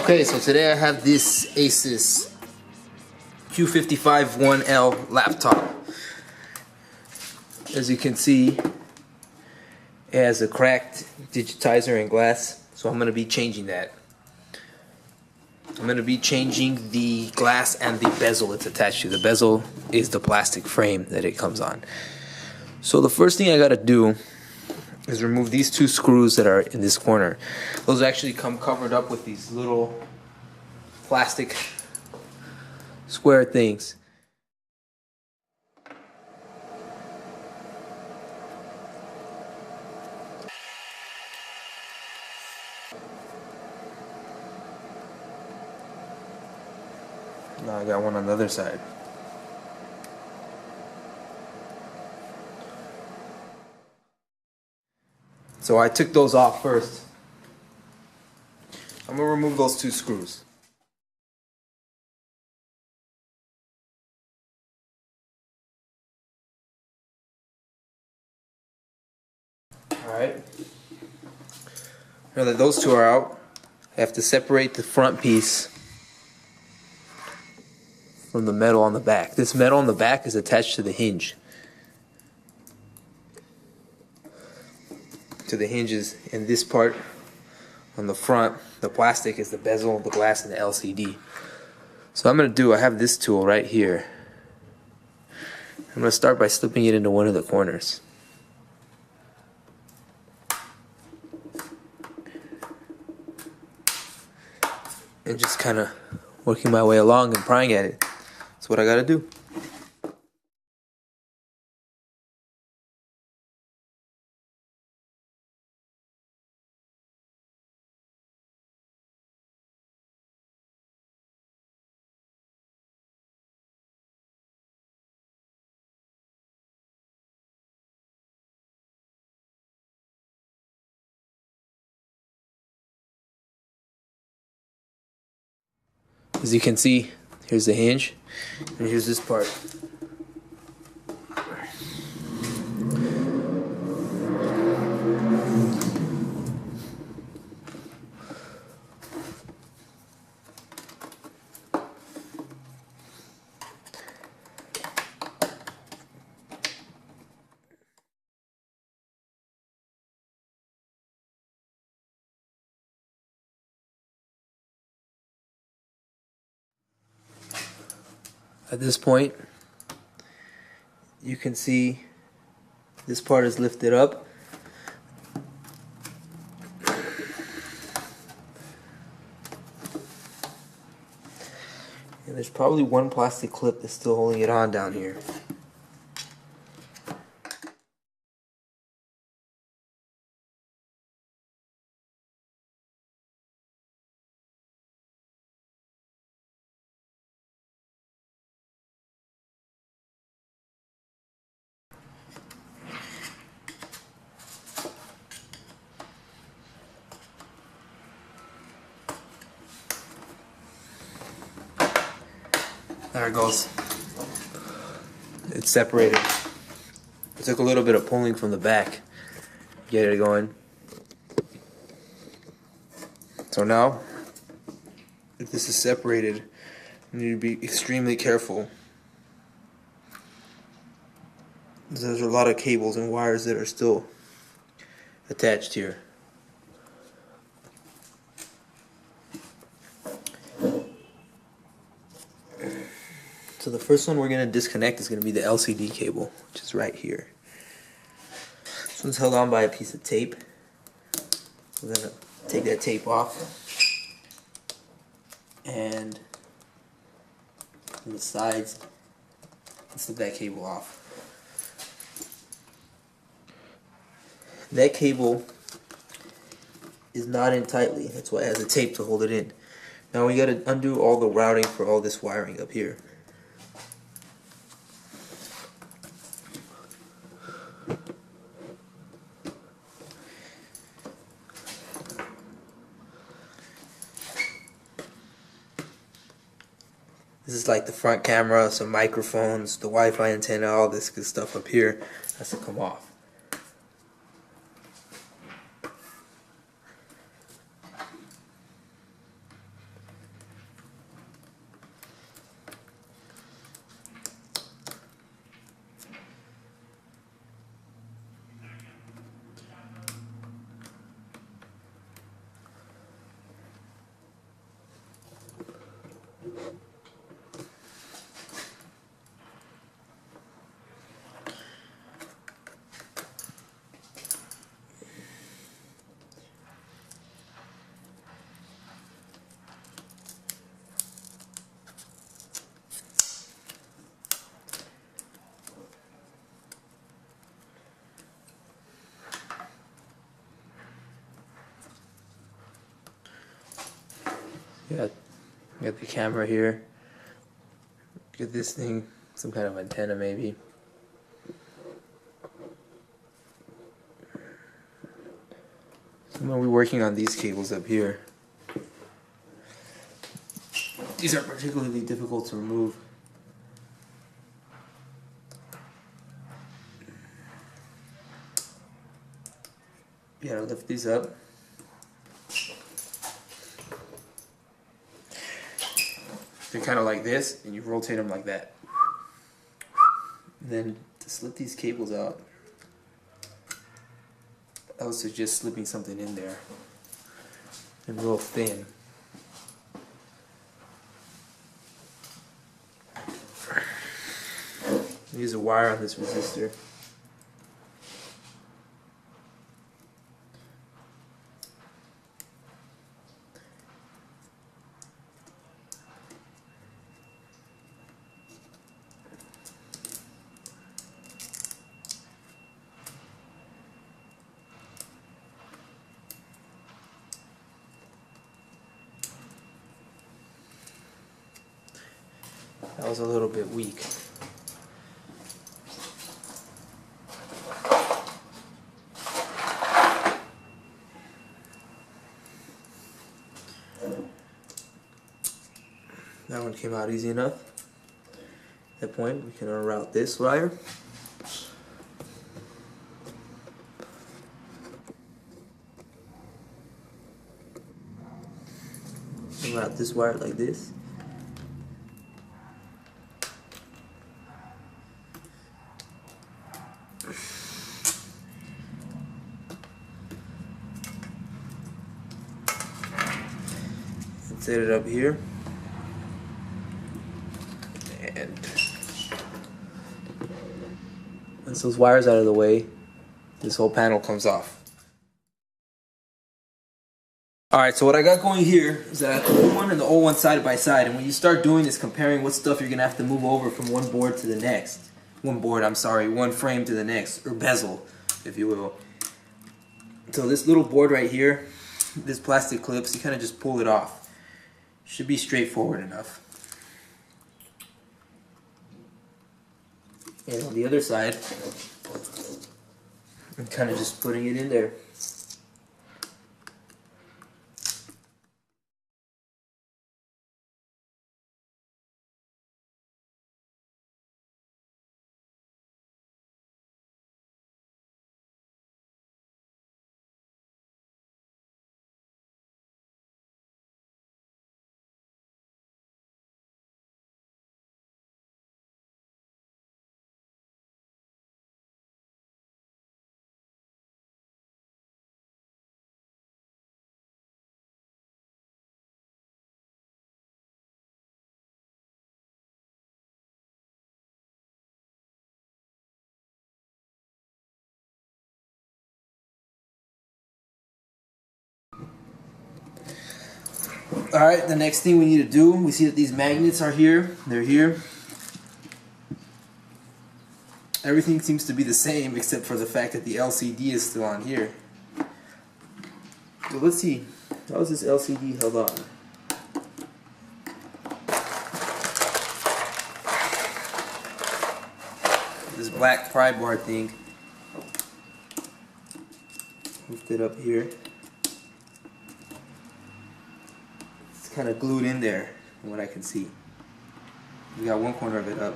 Okay, so today I have this Asus Q551L laptop. As you can see, it has a cracked digitizer and glass, so I'm going to be changing that. I'm going to be changing the glass and the bezel it's attached to. The bezel is the plastic frame that it comes on. So the first thing I got to do is remove these two screws that are in this corner. Those actually come covered up with these little plastic square things. Now I got one on the other side. So I took those off first. I'm going to remove those two screws. Alright. Now that those two are out, I have to separate the front piece from the metal on the back. This metal on the back is attached to the hinge. To the hinges, and this part on the front, the plastic, is the bezel, the glass, and the LCD. So I'm going to I have this tool right here. I'm going to start by slipping it into one of the corners. And just kind of working my way along and prying at it. That's what I got to do. As you can see, here's the hinge, and here's this part. At this point, you can see this part is lifted up. And there's probably one plastic clip that's still holding it on down here. There it goes. It's separated. It took a little bit of pulling from the back to get it going. So now, if this is separated, you need to be extremely careful. There's a lot of cables and wires that are still attached here. So the first one we're going to disconnect is going to be the LCD cable, which is right here. This one's held on by a piece of tape. We're going to take that tape off, and on the sides, slip that cable off. That cable is not in tightly, that's why it has a tape to hold it in. Now we got to undo all the routing for all this wiring up here. This is like the front camera, some microphones, the Wi-Fi antenna, all this good stuff up here has to come off. Got the camera here. Get this thing, some kind of antenna maybe. So I'm going to be working on these cables up here. These are particularly difficult to remove. You gotta lift these up. They're kind of like this, and you rotate them like that. And then to slip these cables out, else it's just slipping something in there, and real thin. Use a wire on this resistor. That was a little bit weak. That one came out easy enough. At that point, we can unroute this wire. Unroute this wire like this. And set it up here. And once those wires out of the way, this whole panel comes off. Alright, so what I got going here is that I have the old one and the old one side by side, and when you start doing this, comparing what stuff you're going to have to move over from one board to the next. One frame to the next, or bezel, if you will. So this little board right here, this plastic clips, you kind of just pull it off. Should be straightforward enough. And on the other side, I'm kind of just putting it in there. Alright, the next thing we need to do, we see that these magnets are here, they're here. Everything seems to be the same except for the fact that the LCD is still on here. So let's see, how is this LCD held on? This black pry bar thing, lift it up here. Kind of glued in there from what I can see. We got one corner of it up.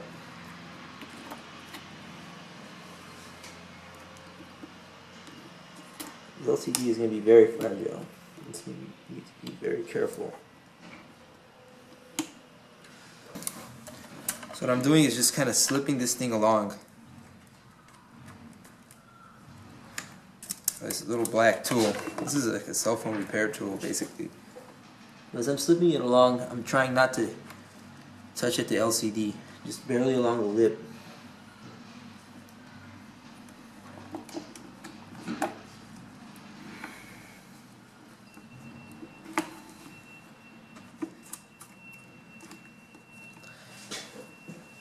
The LCD is going to be very fragile. So you need to be very careful. So what I'm doing is just kind of slipping this thing along. This little black tool. This is like a cell phone repair tool, basically. As I'm slipping it along, I'm trying not to touch at the LCD, just barely along the lip.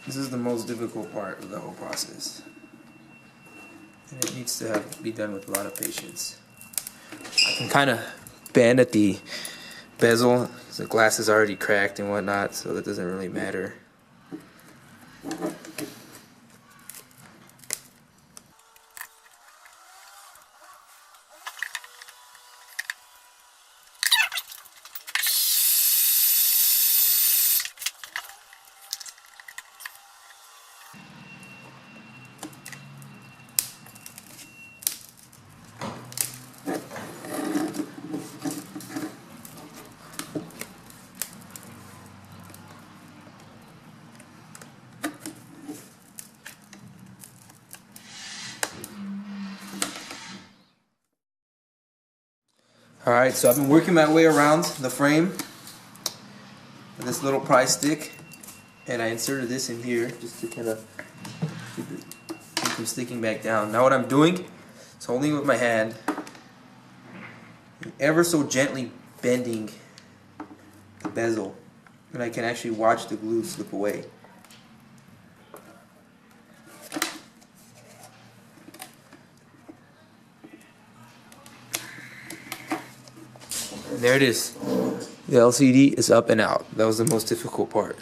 This is the most difficult part of the whole process. And it needs to be done with a lot of patience. I can kind of bend at the bezel. The glass is already cracked and whatnot, so that doesn't really matter. Alright, so I've been working my way around the frame with this little pry stick, and I inserted this in here just to kind of keep it from sticking back down. Now what I'm doing is holding it with my hand and ever so gently bending the bezel, and I can actually watch the glue slip away. And there it is. The LCD is up and out. That was the most difficult part.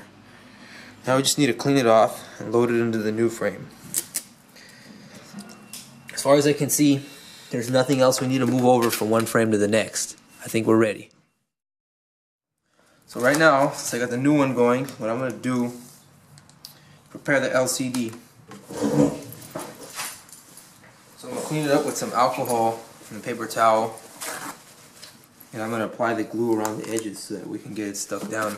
Now we just need to clean it off and load it into the new frame. As far as I can see, there's nothing else we need to move over from one frame to the next. I think we're ready. So right now, since I got the new one going, what I'm going to do, prepare the LCD. So I'm going to clean it up with some alcohol and a paper towel. And I'm going to apply the glue around the edges so that we can get it stuck down.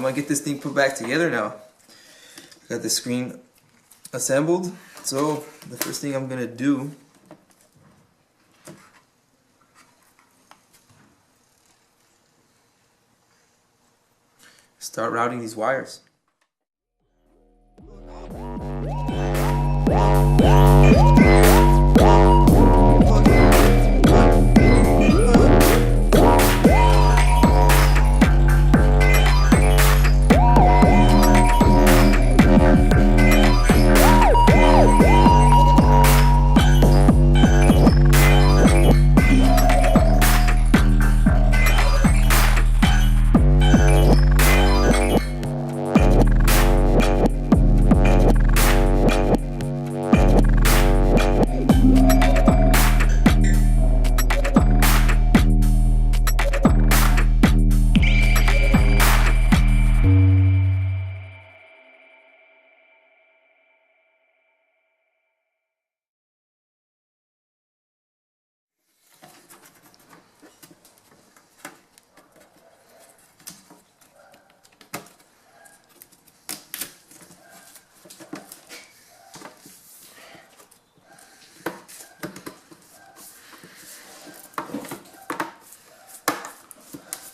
gonna get this thing put back together now. Got the screen assembled. So the first thing I'm gonna do is start routing these wires.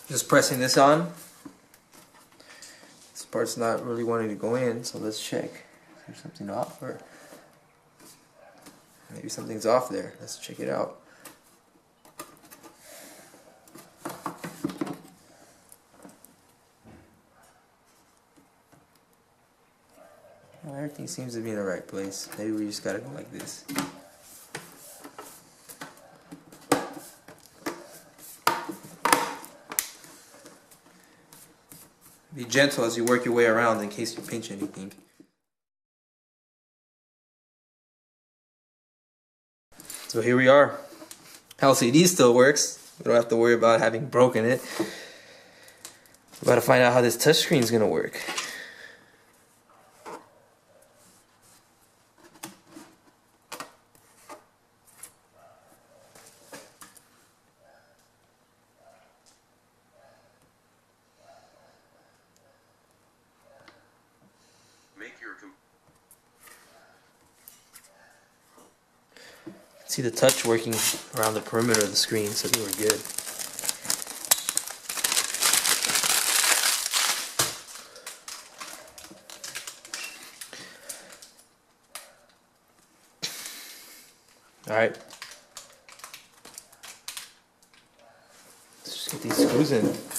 Just pressing this on. This part's not really wanting to go in, so let's check. Is there something off, or maybe something's off there? Let's check it out. Well, everything seems to be in the right place. Maybe we just gotta go like this. Be gentle as you work your way around in case you pinch anything. So here we are. LCD still works. We don't have to worry about having broken it. We gotta find out how this touchscreen is gonna work. See the touch working around the perimeter of the screen, so we were good. Alright. Let's just get these screws in.